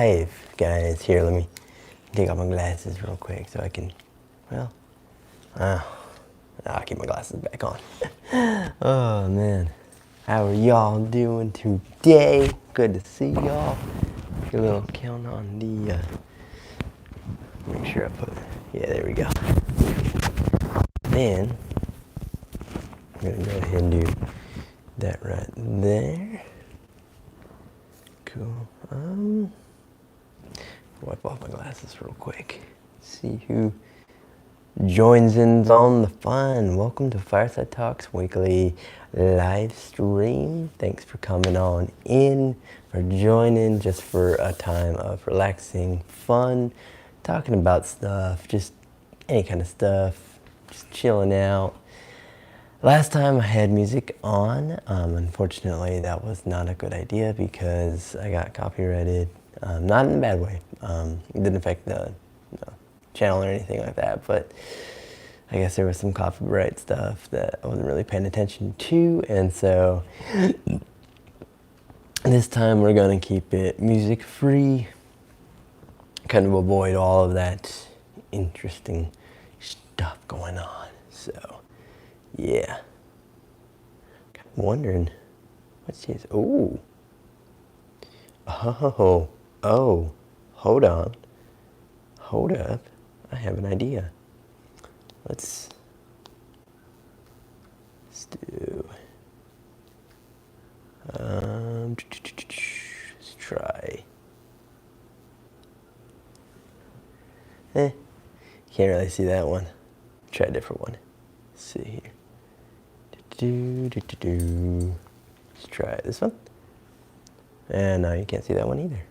live, guys. Here, let me take off my glasses real quick so I can, I'll keep my glasses back on. Oh, man. How are y'all doing today? Good to see y'all. Get a little count on the, make sure I put, yeah, there we go. Then, I'm going to go ahead and do that right there. Cool. Wipe off my glasses real quick. See who joins in on the fun. Welcome to Fireside Talks weekly live stream. Thanks for coming on in, for joining, just for a time of relaxing, fun, talking about stuff, just any kind of stuff, just chilling out. Last time I had music on, unfortunately that was not a good idea because I got copyrighted, not in a bad way. It didn't affect the channel or anything like that, but I guess there was some copyright stuff that I wasn't really paying attention to, and so this time we're gonna keep it music free, kind of avoid all of that interesting stuff going on. So yeah. I'm wondering, what's his, oh, hold on, hold up, I have an idea. Let's do, let's try, can't really see that one, try a different one, let's see here. Let's try this one. And no, you can't see that one either.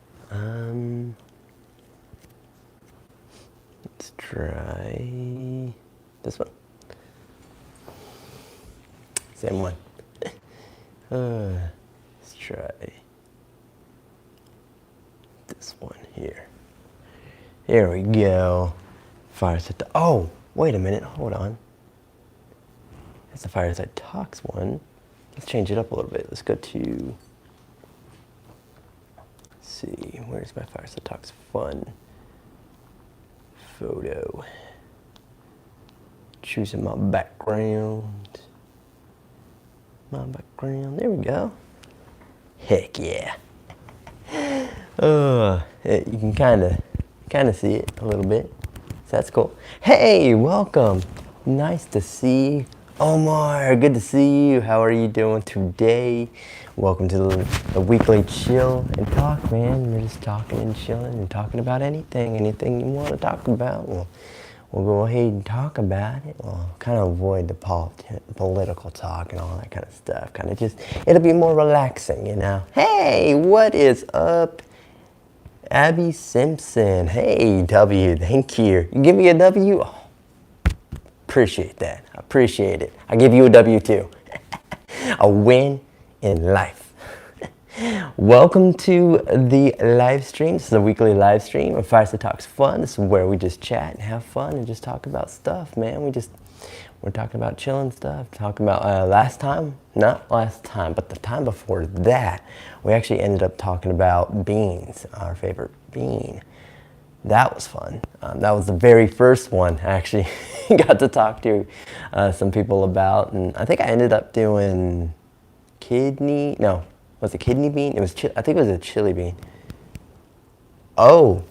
Let's try this one. Same one. Let's try this one here. Here we go. Fireside. Oh, wait a minute. Hold on. That's the Fireside Talks one. Let's change it up a little bit. Let's go to, let's see, where's my Fireside Talks Fun photo? Choosing my background. There we go. Heck yeah. You can kind of see it a little bit. So that's cool. Hey, welcome. Nice to see you. Omar, good to see you. How are you doing today? Welcome to the weekly chill and talk, man. We're just talking and chilling and talking about anything you want to talk about. We'll go ahead and talk about it. We'll kind of avoid the political talk and all that kind of stuff. Kind of just, it'll be more relaxing, you know. Hey, what is up? Abby Simpson. Hey, W, thank you. You give me a W? Oh, appreciate that. I appreciate it. I give you a W too. A win in life. Welcome to the live stream. This is a weekly live stream of Fireside Talks Fun. This is where we just chat and have fun and just talk about stuff, man. We're talking about chilling stuff. Talking about not last time, but the time before that, we actually ended up talking about beans, our favorite bean. That was fun. That was the very first one I actually got to talk to some people about, and I think I ended up doing kidney bean? It was I think it was a chili bean. Oh,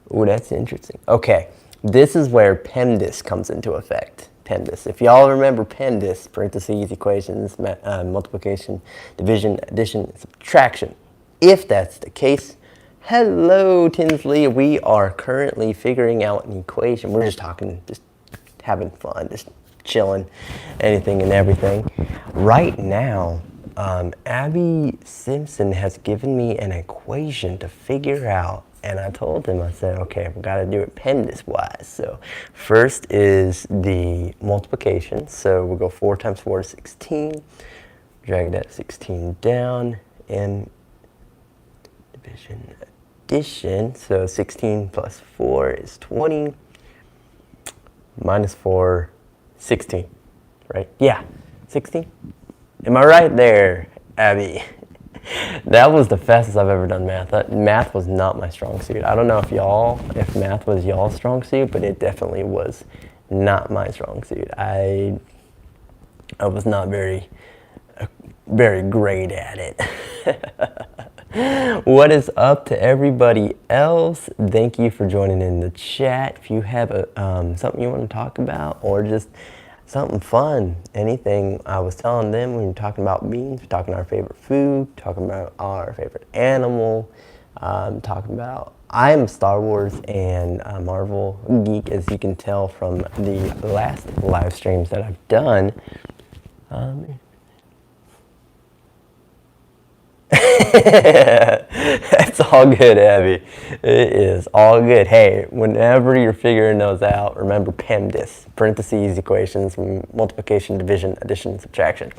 that's interesting. Okay, this is where PEMDAS comes into effect. PEMDAS. If y'all remember PEMDAS, parentheses, equations, multiplication, division, addition, subtraction. If that's the case, hello, Tinsley. We are currently figuring out an equation. We're just talking, just having fun, just chilling, anything and everything. Right now, Abby Simpson has given me an equation to figure out, and I told him, I said, okay, we've got to do it PEMDAS-wise. So first is the multiplication. So we'll go 4 times 4 is 16. Drag that 16 down, and division, addition. So 16 plus 4 is 20. Minus 4, 16, right? Yeah, 16. Am I right there, Abby? That was the fastest I've ever done math. Math was not my strong suit. I don't know if math was y'all's strong suit, but it definitely was not my strong suit. I was not very great at it. What is up to everybody else? Thank you for joining in the chat. If you have something you want to talk about, or just something fun, anything. I was telling them, we were talking about beans, we're talking our favorite food, talking about our favorite animal, talking about, I'm Star Wars and Marvel geek, as you can tell from the last live streams that I've done. It's all good, Abby. It is all good. Hey, whenever you're figuring those out, remember PEMDAS, parentheses, equations, multiplication, division, addition, subtraction.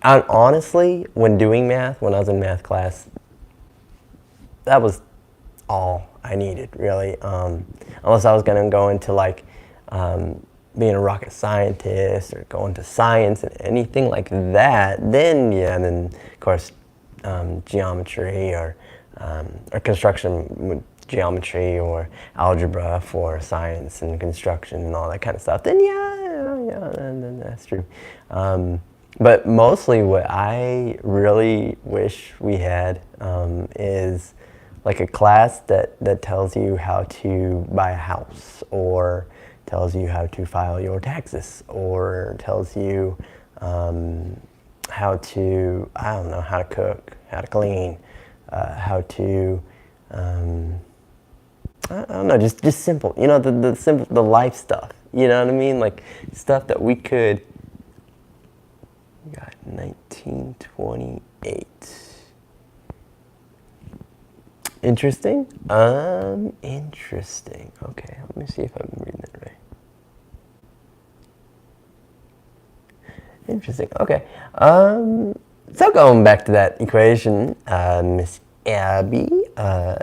And honestly, when doing math, when I was in math class, that was all I needed, really. Unless I was going to go into like being a rocket scientist or go into science and anything like that, then yeah, and then of course geometry or construction with geometry or algebra for science and construction and all that kind of stuff, then yeah, then that's true. But mostly what I really wish we had is like a class that tells you how to buy a house, or tells you how to file your taxes, or tells you how to, I don't know, how to cook, how to clean, how to, I don't know, just simple, you know, the simple, the life stuff, you know what I mean? Like stuff that we could, we got 1928. Interesting? Interesting. Okay, let me see if I'm reading it right. Interesting. Okay. So going back to that equation, Miss Abby,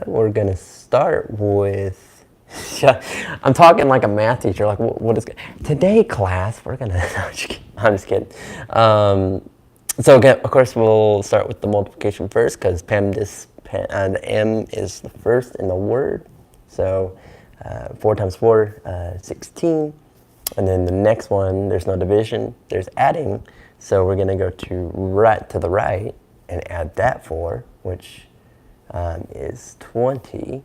we're gonna start with. I'm talking like a math teacher. Like, what is today, class? We're gonna. I'm just kidding. So again, of course, we'll start with the multiplication first, because PEMDAS, the M is the first in the word. So 4 times 4, 16. And then the next one, there's no division, there's adding. So we're gonna go to the right and add that 4, which is 20.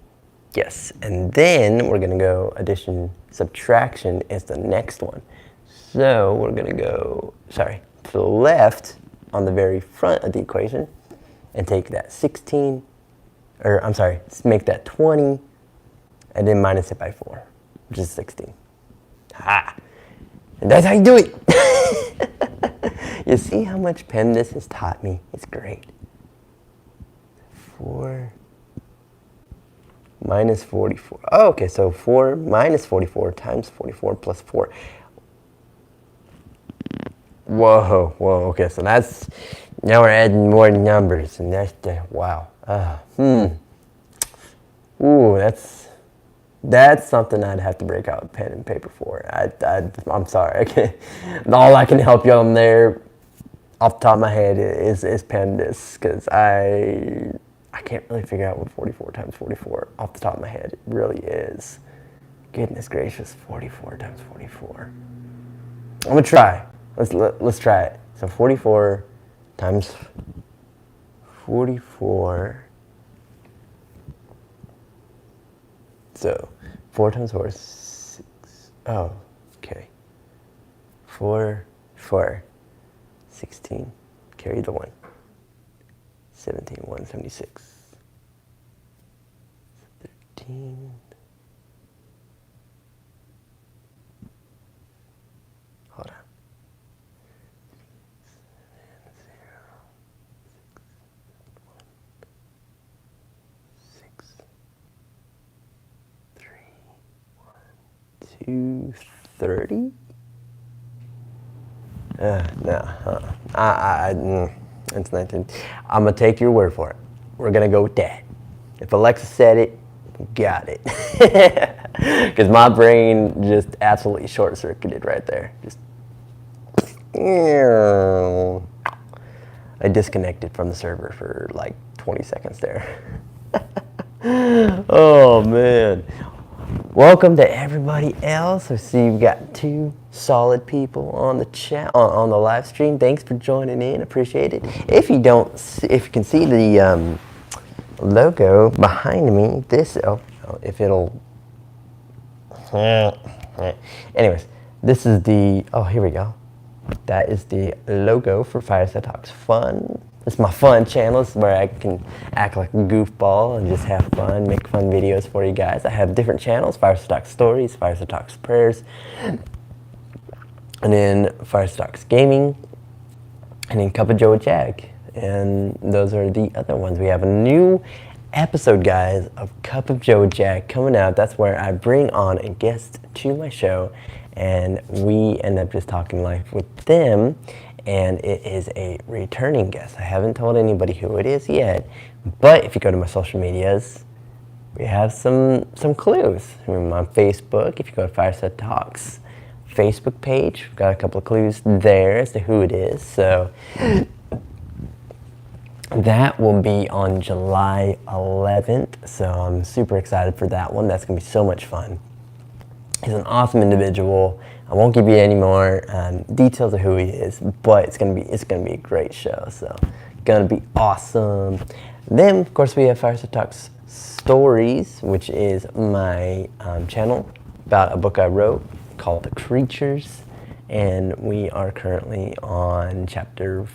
Yes, and then we're gonna go addition, subtraction is the next one. So we're gonna go, to the left on the very front of the equation and take that 16, or I'm sorry, make that 20, and then minus it by 4, which is 16. Ha! And that's how you do it. You see how much PEMDAS has taught me? It's great. 4 minus 44. Oh, okay, so 4 minus 44 times 44 plus 4. Whoa, okay, so now we're adding more numbers, and wow. Ooh, that's something I'd have to break out pen and paper for. I'm sorry. All I can help you on there, off the top of my head, is PEMDAS, because I can't really figure out what 44 times 44 off the top of my head. It really is. Goodness gracious, 44 times 44. I'm gonna try. Let's try it. So 44 times 44. So 4 times 4 is 6. Oh, okay. 4, 16. Carry the 1. 17, 176. 13. Hold on. 6, 3, 1, 2, 30? It's 19. I'm gonna take your word for it. We're gonna go with that. If Alexa said it, got it. Because my brain just absolutely short-circuited right there. Just. I disconnected from the server for like 20 seconds there. Oh man. Welcome to everybody else. I see we've got 2 solid people on the chat, on the live stream. Thanks for joining in. Appreciate it. If you can see the logo behind me, if it'll. Anyways, this is the. Oh, here we go. That is the logo for Fireside Talks Fun. It's my fun channel. It's where I can act like a goofball and just have fun, make fun videos for you guys. I have different channels: Fireside Talks Stories, Fireside Talks Prayers, and then Fireside Talks Gaming, and then Cup of Joe with Jack. And those are the other ones. We have a new episode, guys, of Cup of Joe with Jack coming out. That's where I bring on a guest to my show, and we end up just talking life with them. And it is a returning guest. I haven't told anybody who it is yet, but if you go to my social medias, we have some clues. I'm on Facebook. If you go to Fireside Talks Facebook page, we've got a couple of clues there as to who it is. So that will be on July 11th. So I'm super excited for that one. That's gonna be so much fun. He's an awesome individual. I won't give you any more details of who he is, but it's gonna be a great show. So, gonna be awesome. Then, of course, we have Fireside Talks Stories, which is my channel about a book I wrote called The Creatures, and we are currently on chapter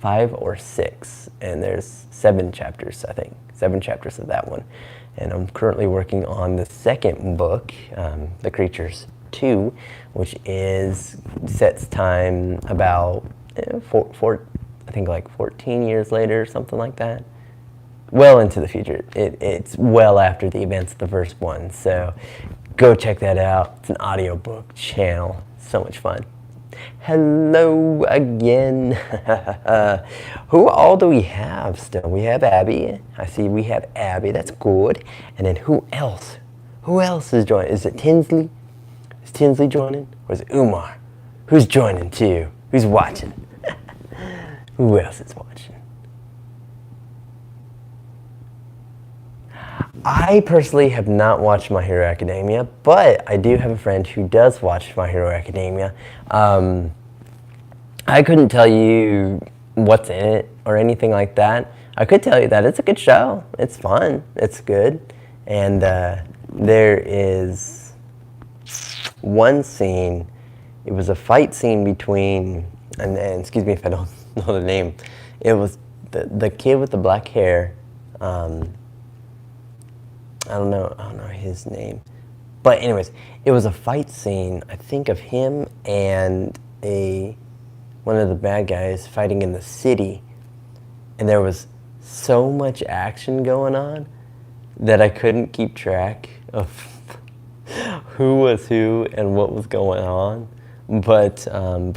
5 or 6, and there's 7 chapters, I think, 7 chapters of that one. And I'm currently working on the second book, The Creatures 2, which sets time about I think like 14 years later, something like that. Well into the future. It's well after the events of the first one. So go check that out. It's an audiobook channel. So much fun. Hello again. Who all do we have still? We have Abby. I see we have Abby. That's good. And then who else? Who else is joining? Is it Tinsley? Is Tinsley joining? Or is it Umar? Who's joining too? Who's watching? Who else is watching? I personally have not watched My Hero Academia, but I do have a friend who does watch My Hero Academia. I couldn't tell you what's in it or anything like that. I could tell you that it's a good show. It's fun. It's good. And there is one scene. It was a fight scene between, and excuse me if I don't know the name. It was the kid with the black hair. I don't know his name. But anyways, it was a fight scene, I think, of him and one of the bad guys fighting in the city. And there was so much action going on that I couldn't keep track of who was who and what was going on. But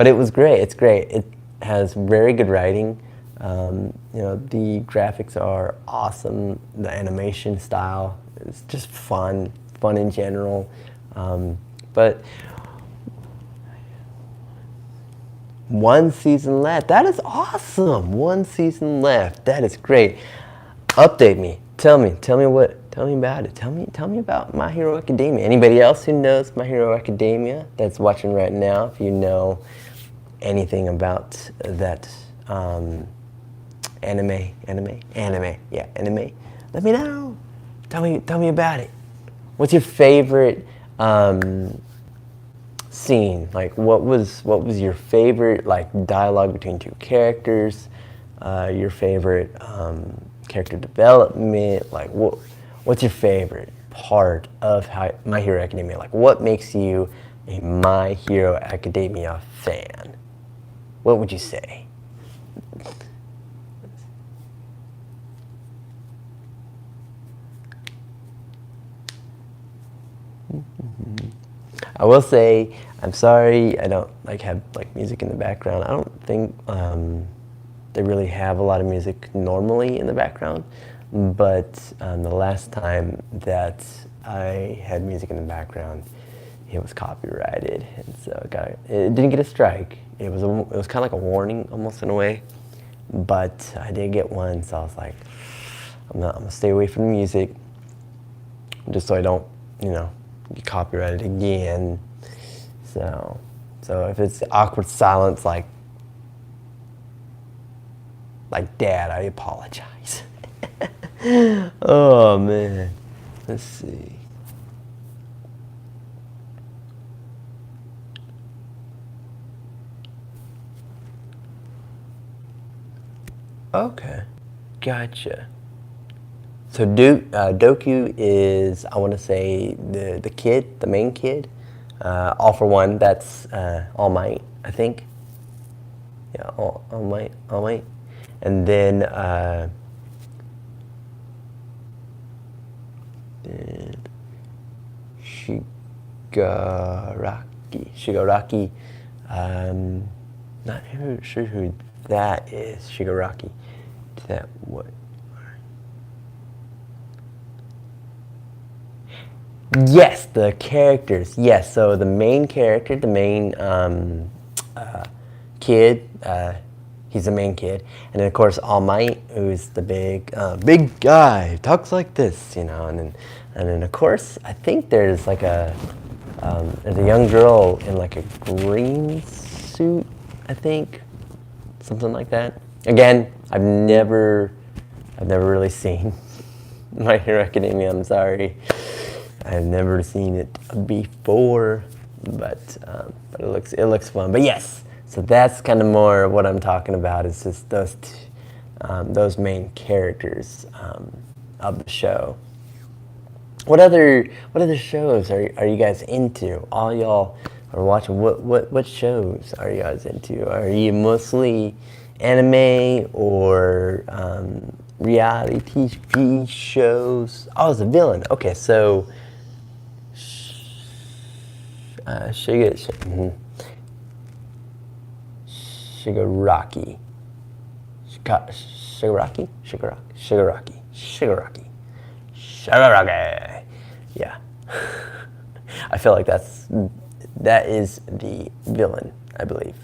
it was great. It's great. It has very good writing. The graphics are awesome. The animation style is just fun in general. But one season left. That is awesome. One season left. That is great. Update me. Tell me about it. Tell me about My Hero Academia. Anybody else who knows My Hero Academia that's watching right now, if you know anything about that anime, let me know. Tell me about it. What's your favorite scene? Like, what was your favorite dialogue between 2 characters? Your favorite character development? What's your favorite part of My Hero Academia? What makes you a My Hero Academia fan? What would you say? I will say, I'm sorry, I don't have music in the background. I don't think they really have a lot of music normally in the background, but the last time that I had music in the background, it was copyrighted, and so it didn't get a strike. It was kind of like a warning, almost in a way. but I did get one, so I was like, I'm gonna stay away from the music, just so I don't, get copyrighted again. So if it's awkward silence like Dad, I apologize. Oh man, let's see. Okay, gotcha. So Doku is, I want to say, the main kid. All for One, that's All Might, I think. Yeah, All Might. And then Shigaraki. Not sure who that is. Shigaraki. Is that what? Yes, the characters. Yes, so the main character, the main kid, he's the main kid, and then of course All Might, who's the big guy, talks like this, and then of course I think there's like there's a young girl in like a green suit, I think, something like that. Again, I've never really seen My Hero Academia. I'm sorry. I've never seen it before, but it looks fun. But yes, so that's kind of more what I'm talking about. Is just those main characters of the show. What other shows are you guys into? All y'all are watching. What shows are you guys into? Are you mostly anime or reality TV shows? Oh, it's a villain. Okay, so. Shigaraki. Yeah. I feel like that is the villain, I believe.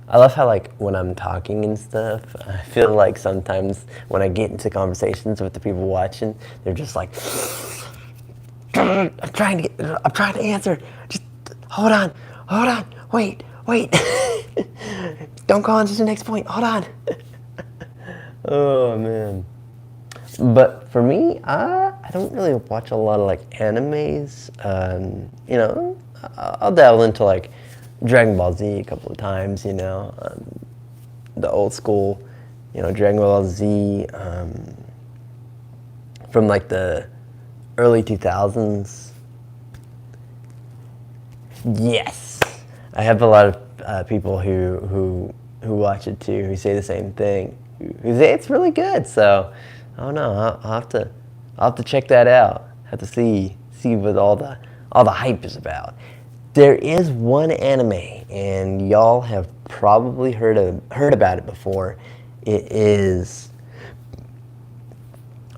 I love how, like, when I'm talking and stuff, I feel like sometimes when I get into conversations with the people watching, they're just like, I'm trying to answer. Just hold on, wait. Don't go on to the next point. Hold on. Oh man. But for me, I don't really watch a lot of like animes. I'll dabble into like Dragon Ball Z a couple of times. The old school, Dragon Ball Z from like the early 2000s. Yes, I have a lot of people who watch it too, who say the same thing, who say it's really good. So I don't know. I'll have to check that out. Have to see what all the hype is about. There is one anime, and y'all have probably heard about it before. It is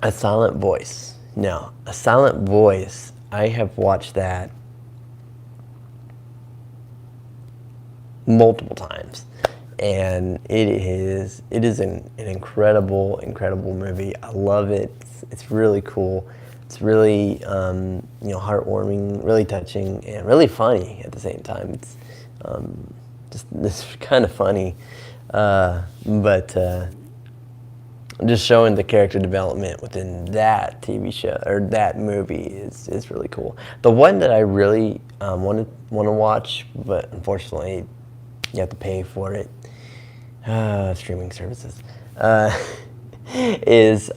A Silent Voice. No, A Silent Voice. I have watched that multiple times, and it is an incredible movie. I love it. It's really cool. It's really heartwarming, really touching, and really funny at the same time. It's just kind of funny, but just showing the character development within that TV show or that movie is really cool. The one that I really want to watch, but unfortunately you have to pay for it, streaming services, is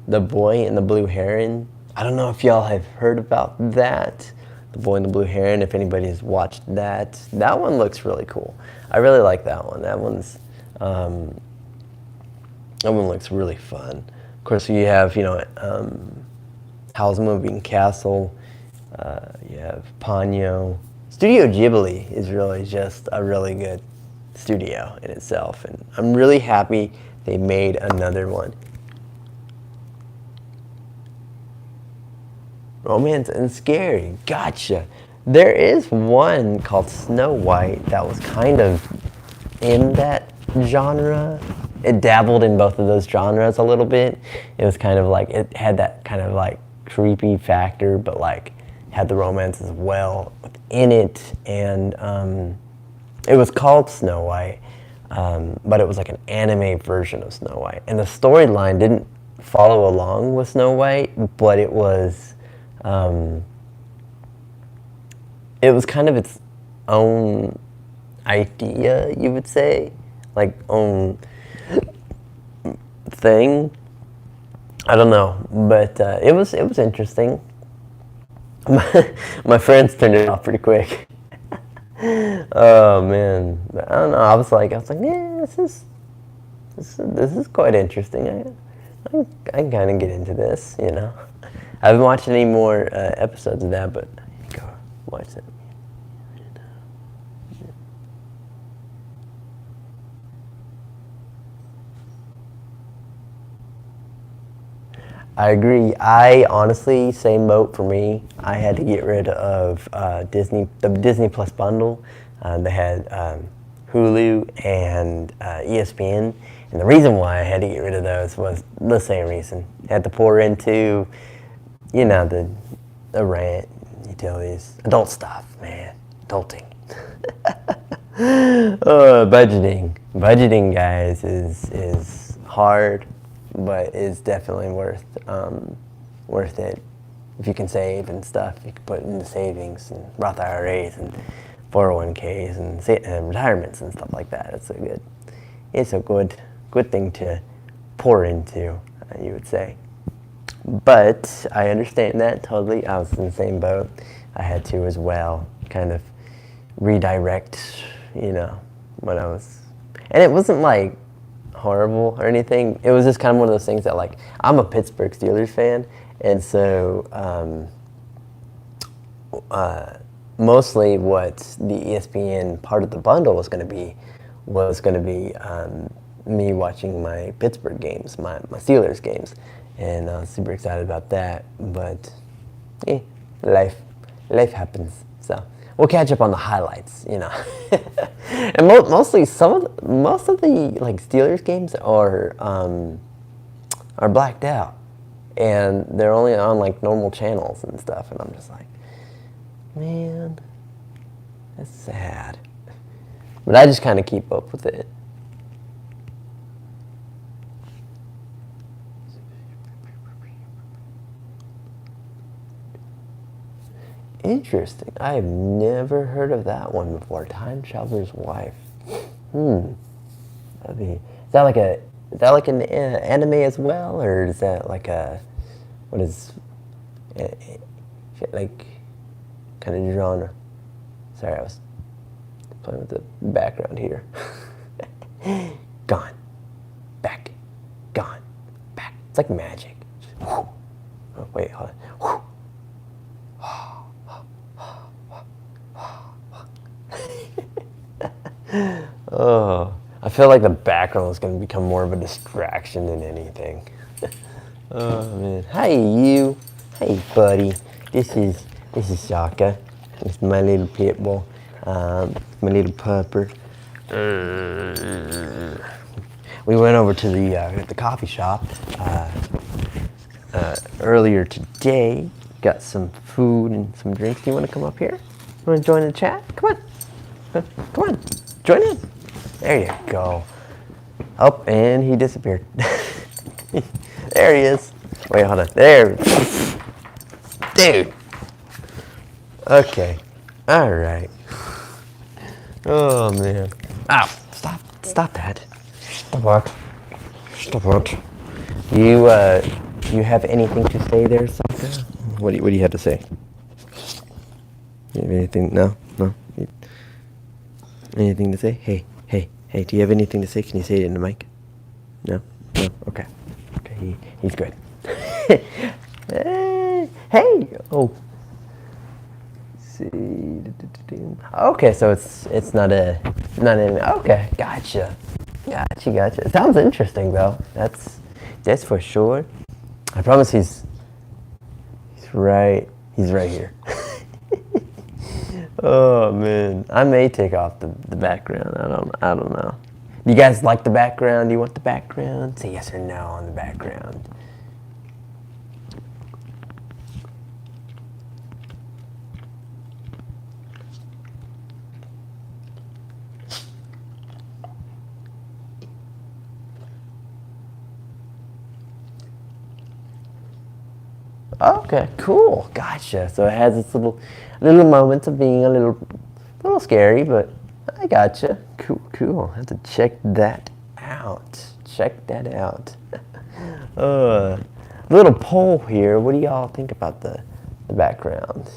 The Boy and the Blue Heron. I don't know if y'all have heard about that. The Boy and the Blue Heron, if anybody has watched that. That one looks really cool. I really like that one. That one looks really fun. Of course, you have, Howl's Moving Castle. You have Ponyo. Studio Ghibli is really just a really good studio in itself, and I'm really happy they made another one. Romance and scary. Gotcha. There is one called Snow White that was kind of in that genre. It dabbled in both of those genres a little bit. It was kind of like, it had that kind of like creepy factor, but like had the romance as well in it. And it was called Snow White, but it was like an anime version of Snow White. And the storyline didn't follow along with Snow White, but it was kind of its own idea, you would say, like own thing. I don't know, but it was interesting. My friends turned it off pretty quick. Oh man, I don't know. I was like, yeah, this is quite interesting. I can kind of get into this, you know. I haven't watched any more episodes of that, but go watch it. I agree. I honestly, same boat for me. I had to get rid of the Disney Plus bundle. They had Hulu and ESPN, and the reason why I had to get rid of those was the same reason. I had to pour into, you know, the rent, utilities, adult stuff, man, adulting. Budgeting, guys, is hard, but is definitely worth it. If you can save and stuff, you can put it into savings and Roth IRAs and 401ks and retirements and stuff like that. It's a good thing to pour into, you would say. But I understand that totally. I was in the same boat. I had to as well, kind of redirect, you know, when I was, and it wasn't like horrible or anything. It was just kind of one of those things that, like, I'm a Pittsburgh Steelers fan, and so mostly what the ESPN part of the bundle was going to be me watching my Pittsburgh games, my Steelers games, and I was super excited about that. But life happens, so we'll catch up on the highlights, you know. And mostly most of the like Steelers games are blacked out, and they're only on like normal channels and stuff, and I'm just like, man, that's sad. But I just kind of keep up with it. Interesting. I've never heard of that one before. Time Traveler's Wife. Is that like an anime as well, or is that like like kind of genre? Sorry, I was playing with the background here. Gone, back, gone, back. It's like magic. Oh, wait, hold on. Oh, I feel like the background is going to become more of a distraction than anything. Oh man, hi you, hey buddy. This is Shaka. It's my little pit bull, my little pupper. We went over to the coffee shop earlier today. Got some food and some drinks. Do you want to come up here? You want to join the chat? Come on, join in. There you go. Oh, and he disappeared. There he is. Wait, hold on. There. Dude. Okay. All right. Oh, man. Ow. Stop that. Stop it. You have anything to say there, Saka? What do you have to say? You have anything? No? Anything to say? Hey, do you have anything to say? Can you say it in the mic? No? Okay, he's good. Hey! Oh. See. Okay, so it's not an okay, gotcha. It sounds interesting though. That's for sure. I promise he's right here. Oh man, I may take off the background. I don't know. Do you guys like the background? Do you want the background? Say yes or no on the background. Okay, cool. Gotcha. So it has its little moments of being a little scary, but I gotcha. Cool. I have to check that out. Check that out. Little poll here. What do y'all think about the background?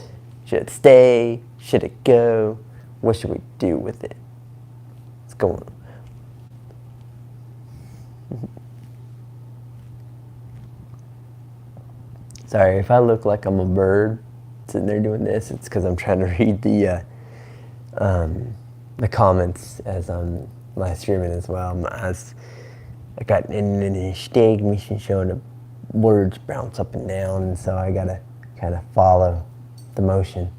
Should it stay? Should it go? What should we do with it? Let's go. Sorry, if I look like I'm a bird sitting there doing this, it's because I'm trying to read the comments as I'm live streaming as well. I got in the stag mission showing the words bounce up and down, and so I gotta kind of follow the motion.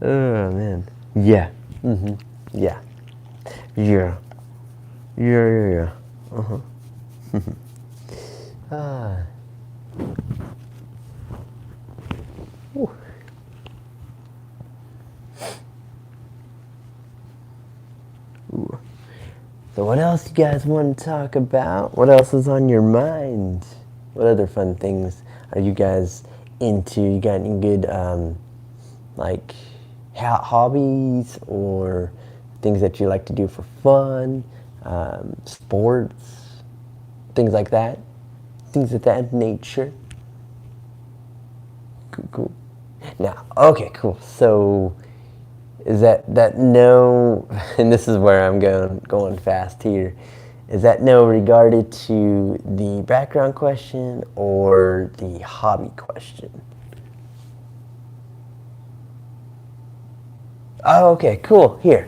Oh man, yeah, yeah. Ah. Ooh. Ooh. So what else you guys want to talk about? What else is on your mind? What other fun things are you guys into? You got any good like hobbies or things that you like to do for fun? Sports, things like that? Things of that nature? Cool. Now, okay, cool. So, is that no? And this is where I'm going fast here. Is that no regarded to the background question or the hobby question? Oh, okay, cool. Here,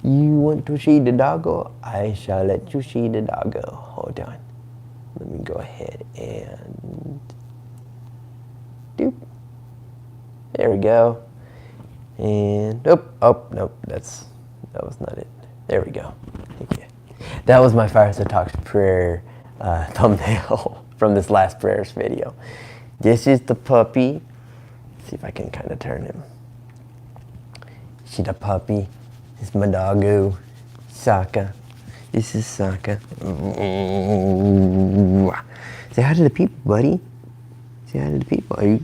you want to see the doggo? I shall let you see the doggo. Hold on. Let me go ahead and doop. There we go. And nope, that was not it. There we go. Thank you. That was my Fireside Talks prayer thumbnail from this last prayers video. This is the puppy. Let's see if I can kind of turn him. See the puppy? This is my doggo, Sokka. This is Sokka. Say hi to the people, buddy. Say hi to the people. Are you?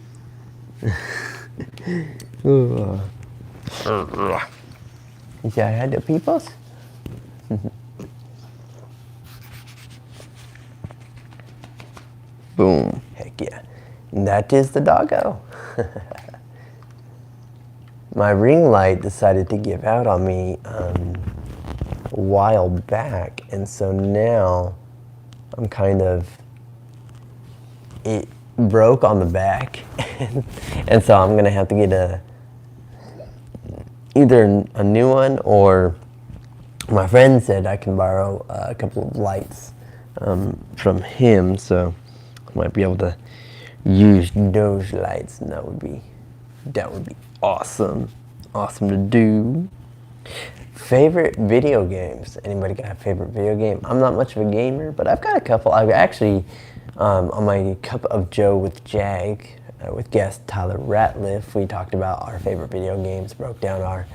You say hi to the peoples? Boom. Heck yeah. And that is the doggo. My ring light decided to give out on me a while back, and so now I'm kind of, it broke on the back, and so I'm gonna have to get either a new one, or my friend said I can borrow a couple of lights from him, so I might be able to use those lights, and that would be awesome to do. Favorite video games? Anybody got a favorite video game? I'm not much of a gamer, but I've got a couple. I've actually on my Cup of Joe with Jag with guest Tyler Ratliff, we talked about our favorite video games, broke down our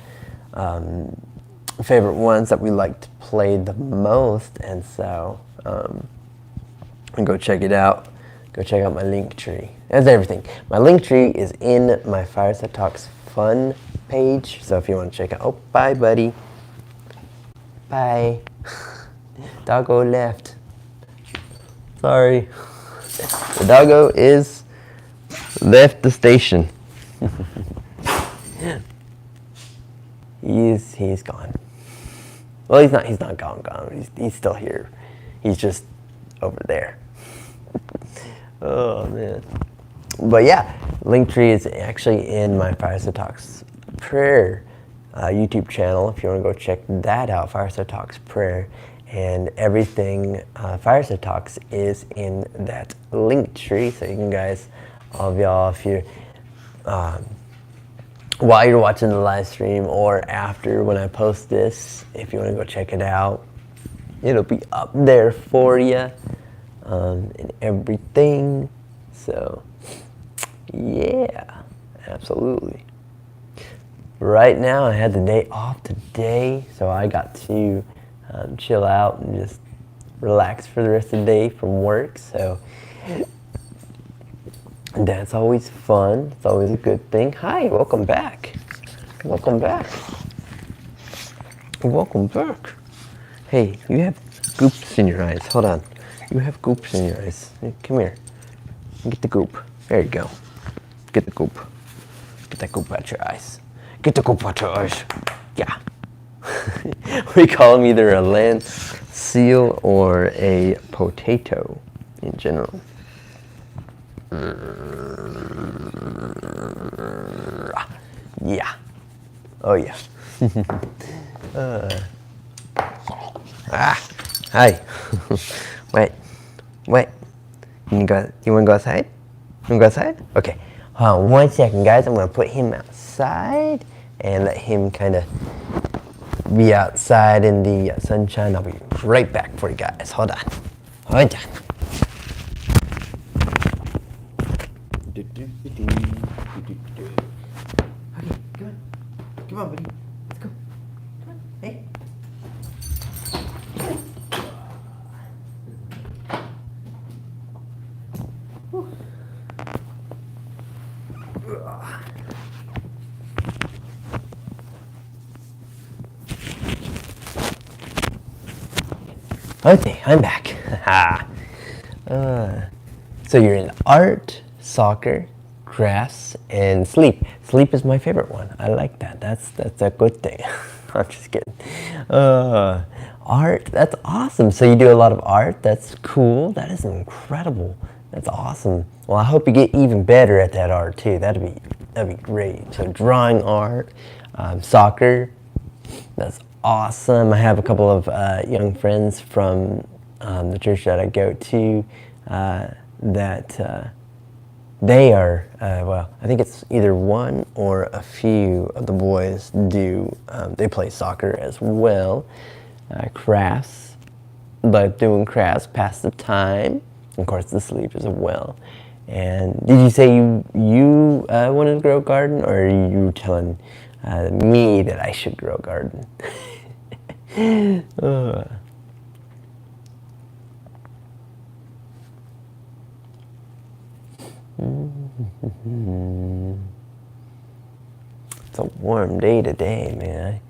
favorite ones that we like to play the most, and so go check it out. Go check out my link tree. That's everything. My link tree is in my Fireside Talks Fun page, so if you want to check out. Oh, bye, buddy. Bye. Doggo left. Sorry. The doggo is left the station. He's gone. Well, he's not gone. He's still here. He's just over there. Oh man. But yeah, Linktree is actually in my Fireside Talks Prayer YouTube channel. If you want to go check that out, Fireside Talks Prayer, and everything Fireside Talks is in that Linktree. So you can guys, all of y'all, if you while you're watching the live stream or after when I post this, if you want to go check it out, it'll be up there for you and everything. So, yeah, absolutely. Right now, I had the day off today, so I got to chill out and just relax for the rest of the day from work. So that's always fun. It's always a good thing. Hi, welcome back. Welcome back. Welcome back. Hey, you have goops in your eyes. Hold on. You have goops in your eyes. Hey, come here. Get the goop. There you go. Get the goop. Get that goop out your eyes. Get the goop out your eyes. Yeah. We call him either a land seal or a potato in general. Yeah. Oh yeah. Hi. Wait. You want to go outside? You want to go outside? Okay. Hold on 1 second, guys. I'm going to put him outside and let him kind of be outside in the sunshine. I'll be right back for you guys. Hold on. Okay, come on, buddy. Let's go. Come on. Hey. Okay, I'm back. So you're in art, soccer, grass, and sleep. Sleep is my favorite one. I like that. That's a good thing. I'm just kidding. Art, that's awesome. So you do a lot of art. That's cool. That is incredible. That's awesome. Well, I hope you get even better at that art too. That'd be great. So drawing art, soccer. That's awesome. I have a couple of young friends from the church that I go to that they are, well, I think it's either one or a few of the boys do, they play soccer as well. Crafts, like doing crafts, pass the time. Of course, the sleep as well. And did you say you wanted to grow a garden, or are you telling me that I should grow a garden? It's a warm day today, man.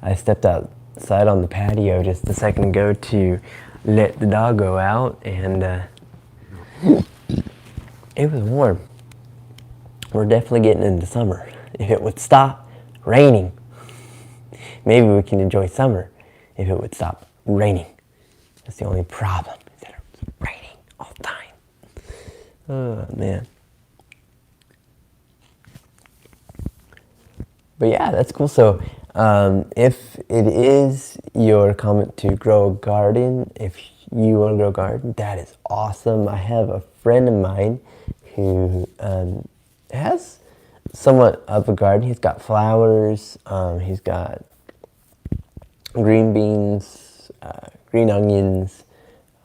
I stepped outside on the patio just a second ago to let the dog go out, and it was warm. We're definitely getting into summer. If it would stop raining, maybe we can enjoy summer if it would stop raining. That's the only problem, is that it's raining all the time. Oh, man. But yeah, that's cool. So if it is your comment to grow a garden, if you want to grow a garden, that is awesome. I have a friend of mine who has somewhat of a garden. He's got flowers, he's got green beans, green onions,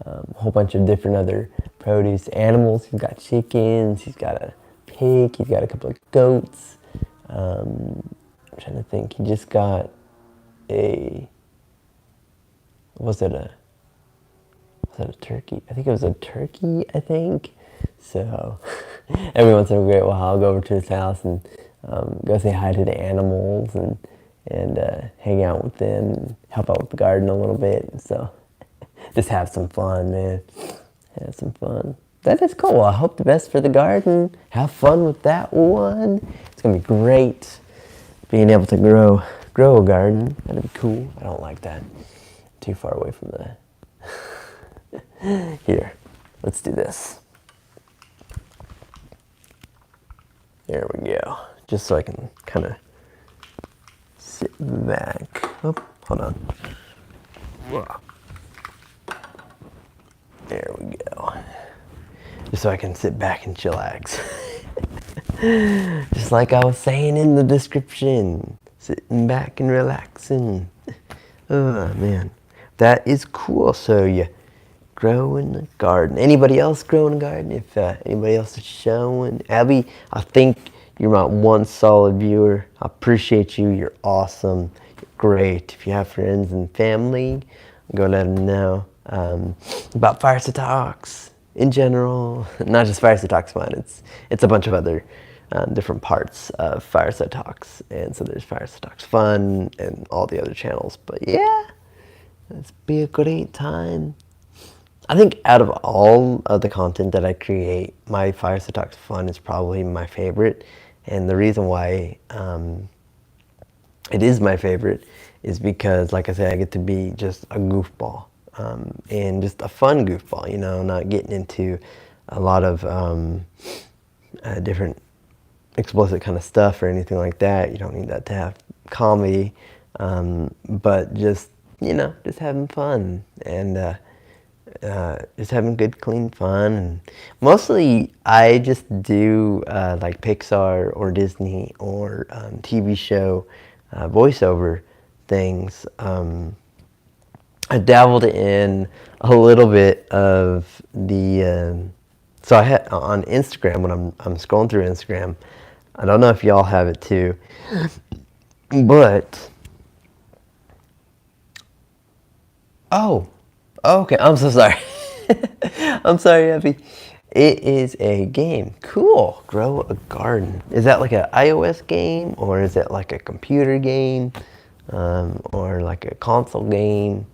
a whole bunch of different other produce, animals. He's got chickens, he's got a pig, he's got a couple of goats. I'm trying to think. He just got was it a turkey? I think it was a turkey, I think. So every once in a great while I'll go over to his house and go say hi to the animals and hang out with them and help out with the garden a little bit. So just have some fun, man. Have some fun. That is cool. I hope the best for the garden. Have fun with that one. It's gonna be great being able to grow a garden. That'd be cool. I don't like that. Too far away from the Here, let's do this. There we go. Just so I can kind of sit back. Oh, hold on. Whoa. There we go. Just so I can sit back and chillax. Just like I was saying in the description, sitting back and relaxing. Oh man, that is cool. So you grow in the garden. Anybody else grow in a garden? If anybody else is showing, Abby, I think you're my one solid viewer. I appreciate you. You're awesome. You're great. If you have friends and family, go let them know about Fireside Talks in general. Not just Fireside Talks Fun. It's a bunch of other different parts of Fireside Talks, and so there's Fireside Talks Fun and all the other channels. But yeah, it's be a great time. I think out of all of the content that I create, my Fireside Talks Fun is probably my favorite. And the reason why it is my favorite is because, like I said, I get to be just a goofball. And just a fun goofball, you know, not getting into a lot of different explicit kind of stuff or anything like that. You don't need that to have comedy. But just, you know, just having fun and just having good, clean fun. And mostly I just do like Pixar or Disney or TV show voiceover things. I dabbled in a little bit of the, so I had on Instagram, when I'm scrolling through Instagram, I don't know if y'all have it too, but, okay, I'm so sorry. I'm sorry, Effie. It is a game. Cool. Grow a garden. Is that like an iOS game, or is it like a computer game, or like a console game,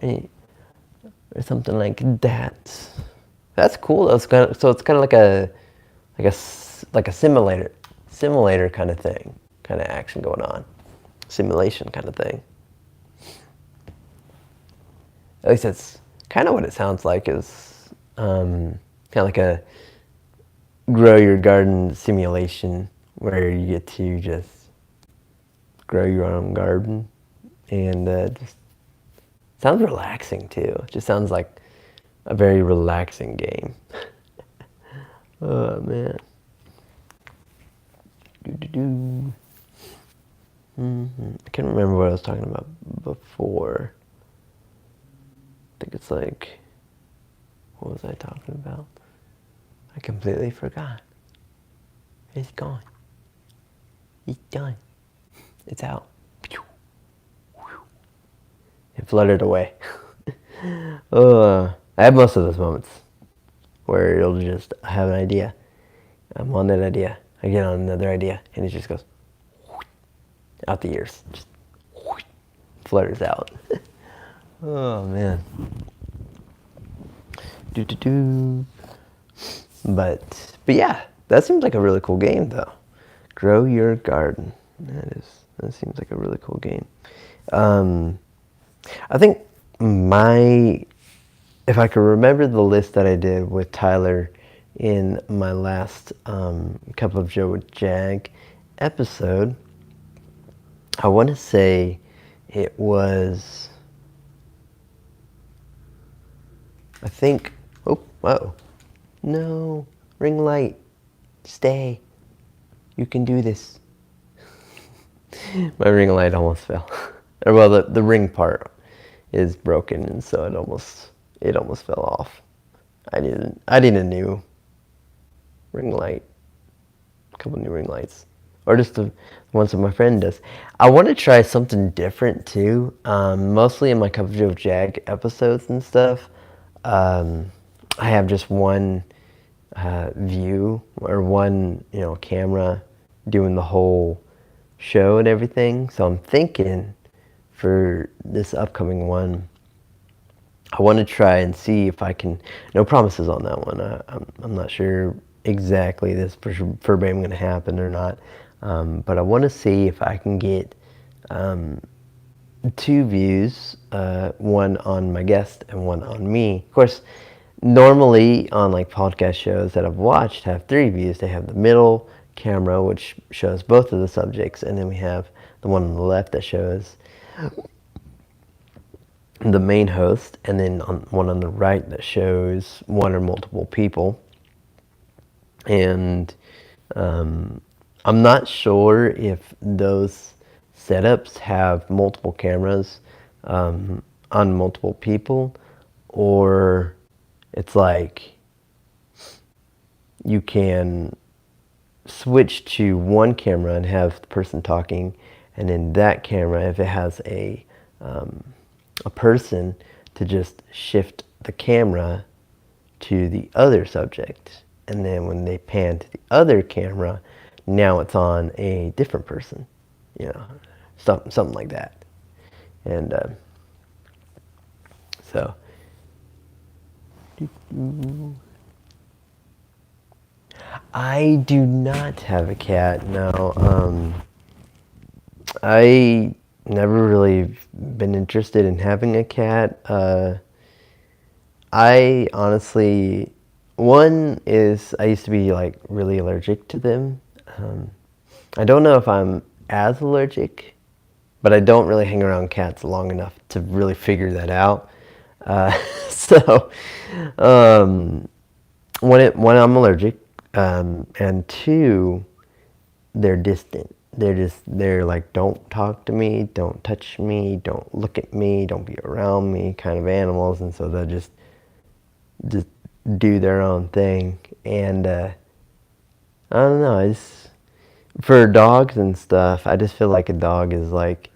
or something like that? That's cool. So it's kind of like a simulator kind of thing, kind of action going on, simulation kind of thing. At least that's kind of what it sounds like, is kind of like a grow your garden simulation where you get to just grow your own garden, and just sounds relaxing too. It just sounds like a very relaxing game. Oh man. I can't remember what I was talking about before. I think it's like, what was I talking about? I completely forgot. It's gone. It's done. It's out. It fluttered away. I have most of those moments where it'll just, I have an idea. I'm on that idea. I get on another idea, and it just goes out the ears. Just flutters out. Oh man. But yeah, that seems like a really cool game though. Grow your garden. That seems like a really cool game. I think if I could remember the list that I did with Tyler in my last Cup of Joe with Jag episode, I want to say it was, I think, no, ring light, stay, you can do this. My ring light almost fell. Or well, the ring part is broken, and so it almost fell off. I need a new ring light, a couple new ring lights, or just the ones that my friend does. I want to try something different too. Mostly in my Cup of Joe Jag episodes and stuff, I have just one view, or one camera doing the whole show and everything. So I'm thinking for this upcoming one, I want to try and see if I can, no promises on that one. I'm not sure exactly this verbatim going to happen or not. But I want to see if I can get 2 views, one on my guest and one on me. Of course, normally on like podcast shows that I've watched have 3 views. They have the middle camera, which shows both of the subjects, and then we have the one on the left that shows the main host, and then one on the right that shows one or multiple people. And I'm not sure if those setups have multiple cameras on multiple people, or it's like you can switch to one camera and have the person talking, and in that camera, if it has a person, to just shift the camera to the other subject, and then when they pan to the other camera, now it's on a different person, you know, something like that. And so I do not have a cat. No. I never really been interested in having a cat. I honestly, one is I used to be like really allergic to them. I don't know if I'm as allergic, but I don't really hang around cats long enough to really figure that out. So, one, I'm allergic, and two, they're distant. They're like, don't talk to me, don't touch me, don't look at me, don't be around me kind of animals. And so they'll just do their own thing. And I don't know, for dogs and stuff, I just feel like a dog is like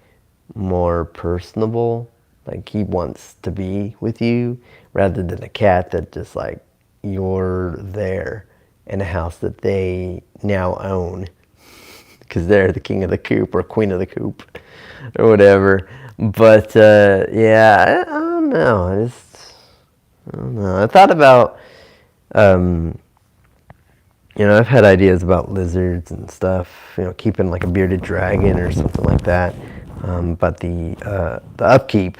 more personable. Like he wants to be with you rather than a cat that just like you're there in a house that they now own because they're the king of the coop or queen of the coop or whatever. But yeah, I don't know. I don't know. I thought about, I've had ideas about lizards and stuff. Keeping like a bearded dragon or something like that. But the upkeep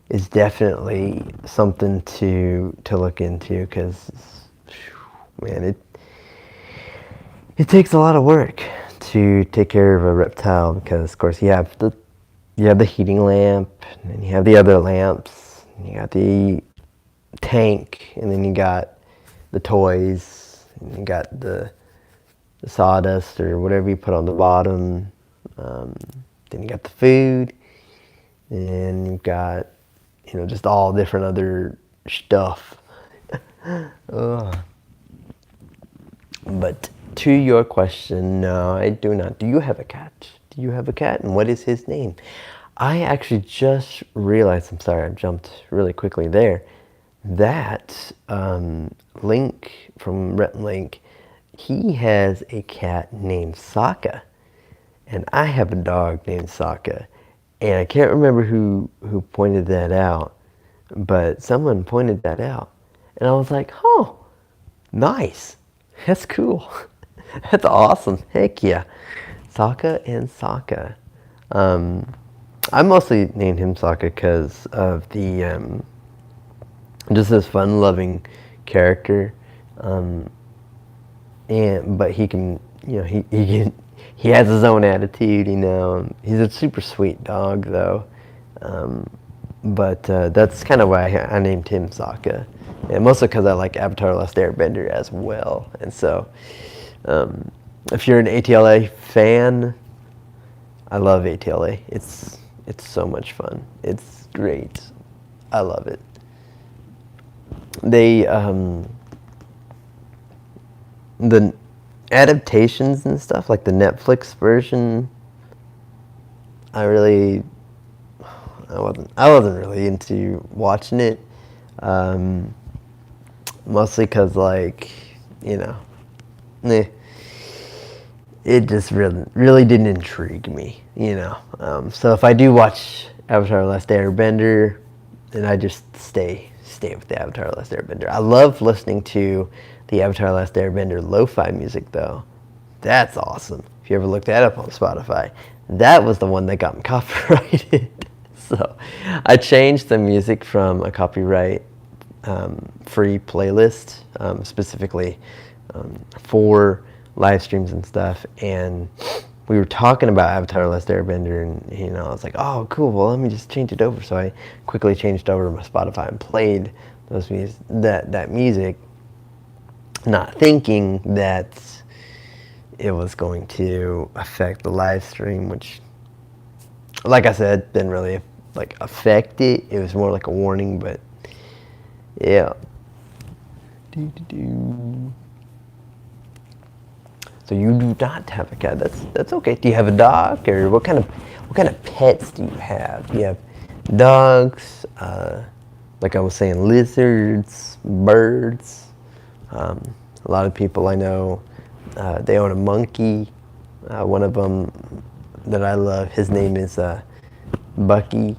is definitely something to look into because, man, it takes a lot of work to take care of a reptile because, of course, you have the heating lamp, and you have the other lamps, and you got the tank, and then you got the toys, and you got the sawdust or whatever you put on the bottom. Then you got the food, and you've got just all different other stuff. But to your question, no, I do not. Do you have a cat? Do you have a cat, and what is his name? I actually just realized, I'm sorry, I jumped really quickly there, that Link from Rhett and Link, he has a cat named Sokka, and I have a dog named Sokka, and I can't remember who pointed that out, but someone pointed that out, and I was like, oh, nice, that's cool. That's awesome. Heck yeah. Sokka and Sokka. I mostly named him Sokka because of the just this fun-loving character. But he can, he has his own attitude. He's a super sweet dog though. But that's kind of why I named him Sokka, and mostly because I like Avatar: Last Airbender as well, and so. If you're an ATLA fan, I love ATLA. It's so much fun. It's great. I love it. They the adaptations and stuff, like the Netflix version, I wasn't really into watching it. Mostly because it just really didn't intrigue me, So if I do watch Avatar: Last Airbender, then I just stay with the Avatar: Last Airbender. I love listening to the Avatar: Last Airbender lo-fi music, though. That's awesome. If you ever looked that up on Spotify, that was the one that got me copyrighted. So I changed the music from a copyright free playlist, specifically for live streams and stuff, and we were talking about Avatar: Last Airbender, and I was like, oh cool, well let me just change it over. So I quickly changed over to my Spotify and played that music, not thinking that it was going to affect the live stream, which, like I said, didn't really like affect it. It was more like a warning, but yeah. So you do not have a cat. That's okay. Do you have a dog, or what kind of pets do you have? Do you have dogs? Like I was saying, lizards, birds. A lot of people I know, they own a monkey. One of them that I love, his name is Bucky.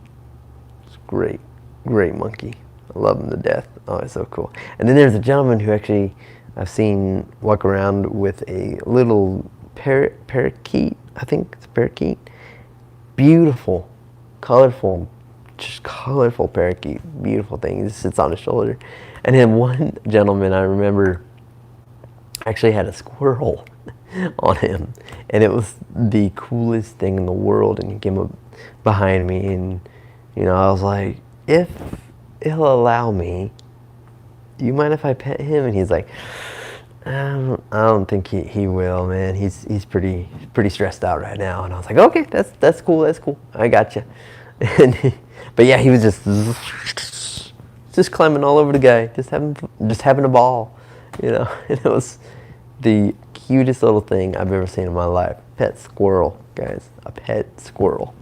It's great monkey. I love him to death. Oh, it's so cool. And then there's a gentleman who actually I've seen walk around with a little parakeet. I think it's a parakeet. Beautiful, colorful, just colorful parakeet. Beautiful thing. He just sits on his shoulder. And then one gentleman I remember actually had a squirrel on him, and it was the coolest thing in the world. And he came up behind me, and I was like, if he'll allow me, do you mind if I pet him? And he's like, I don't think he will, man. He's pretty stressed out right now. And I was like, okay, that's cool. I got you. But yeah, he was just climbing all over the guy, just having a ball, And it was the cutest little thing I've ever seen in my life. Pet squirrel, guys. A pet squirrel.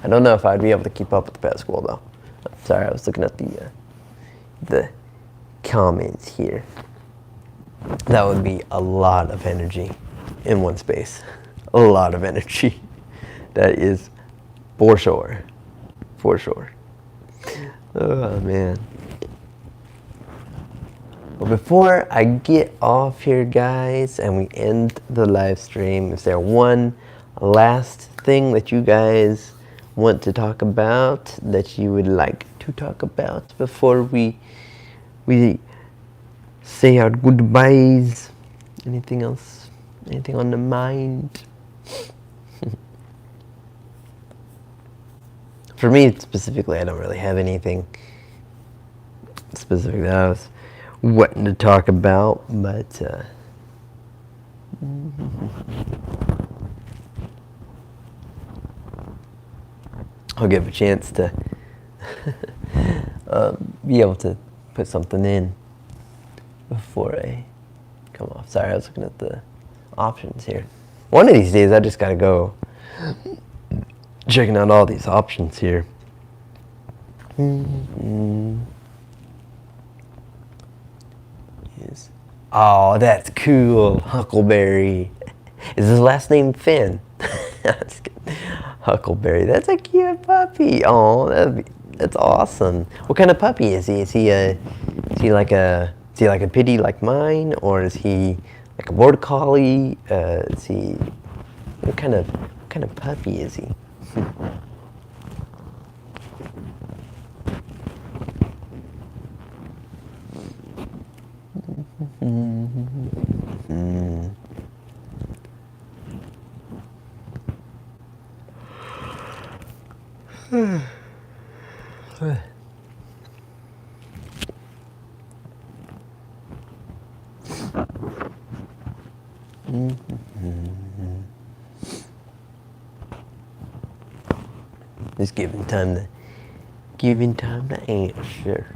I don't know if I'd be able to keep up with the pet squirrel though. Sorry, I was looking at the comments here. That would be a lot of energy in one space. A lot of energy. That is for sure. Oh man. Well, before I get off here, guys, and we end the live stream, is there one last thing that you guys want to talk about, that you would like to talk about before we say our goodbyes? Anything else? Anything on the mind? For me specifically, I don't really have anything specific that I was wanting to talk about, but I'll give a chance to be able to put something in before I come off. Sorry, I was looking at the options here. One of these days, I just gotta go checking out all these options here. Yes. Oh, that's cool. Huckleberry. Is his last name Finn? Huckleberry. That's a cute puppy. Oh, that's awesome. What kind of puppy is he? Is he like a pitty like mine, or is he like a border collie? Is he what kind of puppy is he? Just giving time to answer.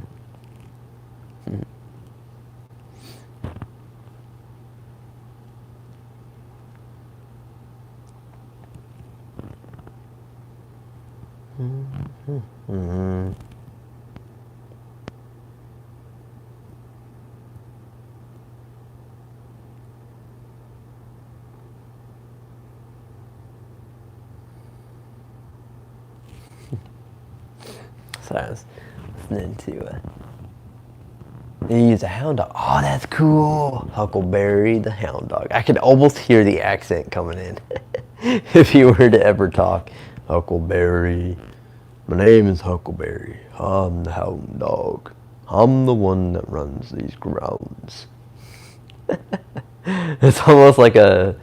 So I was listening to they use a hound dog. Oh, that's cool. Huckleberry the hound dog. I could almost hear the accent coming in if you were to ever talk. Huckleberry. My name is Huckleberry. I'm the hound dog. I'm the one that runs these grounds. It's almost like the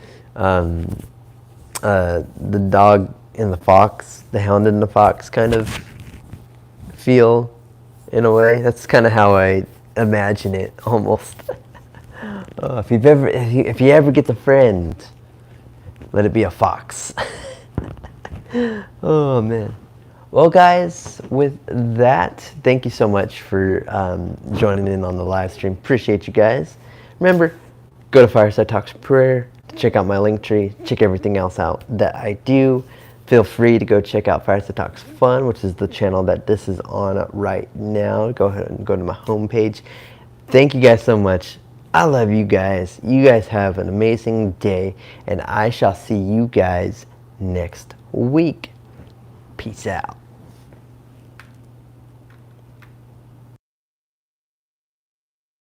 dog and the fox, the hound and the fox kind of feel in a way. That's kind of how I imagine it almost. If you ever get a friend, let it be a fox. Oh man. Well, guys, with that, thank you so much for joining in on the live stream. Appreciate you guys. Remember, go to Fireside Talks Prayer to check out my link tree, check everything else out that I do. Feel free to go check out Fireside Talks Fun, which is the channel that this is on right now. Go ahead and go to my homepage. Thank you guys so much. I love you guys. You guys have an amazing day, and I shall see you guys next week. Peace out.